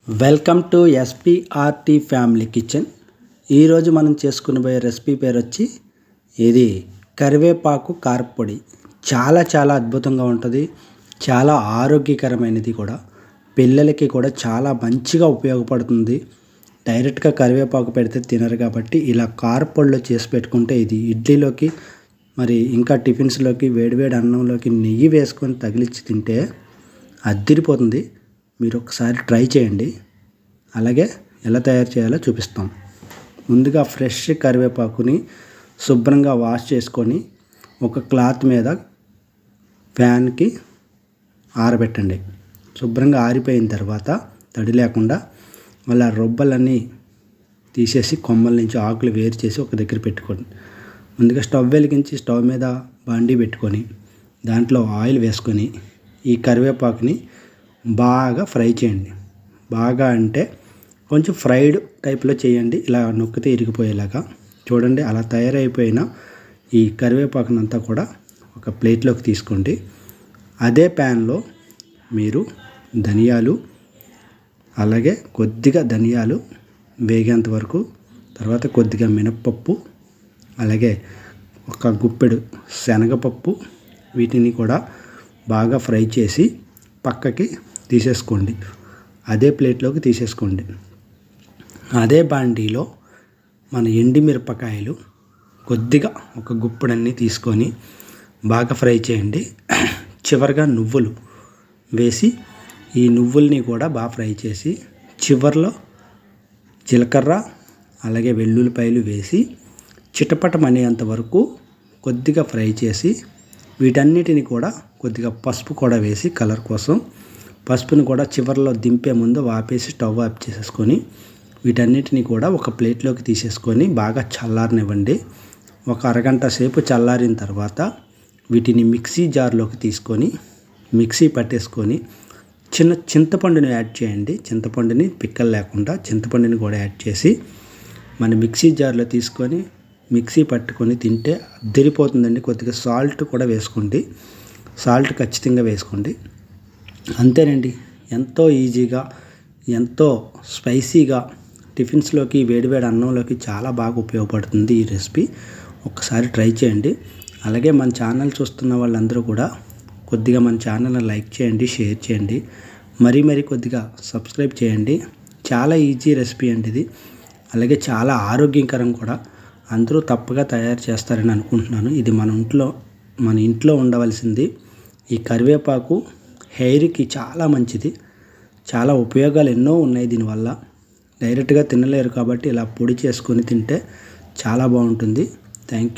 Welcome to SPRT family kitchen. ఈరోజు మనం చేసుకునే రెసిపీ పేరు వచ్చి ఇది కరివేపాకు కారపొడి. చాలా అద్భుతంగా ఉంటుంది. చాలా ఆరోగ్యకరమైనది కూడా. పిల్లలకి కూడా చాలా మంచిగా ఉపయోగపడుతుంది. డైరెక్ట్గా కరివేపాకు పెడితే తినరు కాబట్టి ఇలా కారపొడిలో చేసి పెట్టుకుంటే ఇది ఇడ్లీలోకి మరి ఇంకా టిఫిన్స్లోకి వేడివేడి అన్నంలోకి నెయ్యి వేసుకొని తగిలించి తింటే అద్దిరిపోతుంది. మీరు ఒకసారి ట్రై చేయండి. అలాగే ఎలా తయారు చేయాలో చూపిస్తాం. ముందుగా ఫ్రెష్ కరివేపాకుని శుభ్రంగా వాష్ చేసుకొని ఒక క్లాత్ మీద ఫ్యాన్కి ఆరబెట్టండి. శుభ్రంగా ఆరిపోయిన తర్వాత తడి లేకుండా అలా రొబ్బలన్నీ తీసేసి కొమ్మల నుంచి ఆకులు వేరు చేసి ఒక దగ్గర పెట్టుకోండి. ముందుగా స్టవ్ వెలిగించి స్టవ్ మీద బాండీ పెట్టుకొని దాంట్లో ఆయిల్ వేసుకొని ఈ కరివేపాకుని బాగా ఫ్రై చేయండి. బాగా అంటే కొంచెం ఫ్రైడ్ టైప్లో చేయండి. ఇలా నొక్కితే ఇరిగిపోయేలాగా చూడండి. అలా తయారైపోయిన ఈ కరివేపాకునంతా కూడా ఒక ప్లేట్లోకి తీసుకోండి. అదే ప్యాన్లో మీరు ధనియాలు, అలాగే కొద్దిగా ధనియాలు వేగేంత వరకు, తర్వాత కొద్దిగా మినప్పప్పు, అలాగే ఒక గుప్పెడు శనగపప్పు, వీటిని కూడా బాగా ఫ్రై చేసి పక్కకి తీసేసుకోండి. అదే ప్లేట్లోకి తీసేసుకోండి. అదే బాండీలో మన ఎండుమిరపకాయలు కొద్దిగా ఒక గుప్పెడన్ని తీసుకొని బాగా ఫ్రై చేయండి. చివరిగా నువ్వులు వేసి ఈ నువ్వుల్ని కూడా బాగా ఫ్రై చేసి చివర్లో జీలకర్ర అలాగే వెల్లుల్లిపాయలు వేసి చిటపటమనేంత వరకు కొద్దిగా ఫ్రై చేసి వీటన్నిటిని కూడా కొద్దిగా పసుపు కూడా వేసి కలర్ కోసం పసుపుని కూడా చివర్లో దింపే ముందు ఆపేసి స్టవ్ ఆఫ్ చేసేసుకొని వీటన్నిటిని కూడా ఒక ప్లేట్లోకి తీసేసుకొని బాగా చల్లారనివ్వండి. ఒక అరగంట సేపు చల్లారిన తర్వాత వీటిని మిక్సీ జార్లోకి తీసుకొని మిక్సీ పట్టేసుకొని చిన్న చింతపండుని యాడ్ చేయండి. చింతపండుని పిక్కలు లేకుండా చింతపండుని కూడా యాడ్ చేసి మన మిక్సీ జార్లో తీసుకొని మిక్సీ పట్టుకొని తింటే అదిరిపోతుందండి. కొద్దిగా సాల్ట్ కూడా వేసుకోండి. సాల్ట్ ఖచ్చితంగా వేసుకోండి. అంతేనండి. ఎంతో ఈజీగా ఎంతో స్పైసీగా టిఫిన్స్లోకి వేడివేడి అన్నంలోకి చాలా బాగా ఉపయోగపడుతుంది ఈ రెసిపీ. ఒక్కసారి ట్రై చేయండి. అలాగే మన ఛానల్ చూస్తున్న వాళ్ళందరూ కూడా కొద్దిగా మన ఛానల్ని లైక్ చేయండి, షేర్ చేయండి, మరీ కొద్దిగా సబ్స్క్రైబ్ చేయండి. చాలా ఈజీ రెసిపీ అండి ఇది. అలాగే చాలా ఆరోగ్యకరం కూడా. అందరూ తప్పగా తయారు చేస్తారని అనుకుంటున్నాను. ఇది మన ఇంట్లో ఉండవలసింది. ఈ కరివేపాకు హెయిర్కి చాలా మంచిది. చాలా ఉపయోగాలు ఎన్నో ఉన్నాయి దీనివల్ల. డైరెక్ట్గా తినలేరు కాబట్టి ఇలా పొడి చేసుకొని తింటే చాలా బాగుంటుంది. Thank you.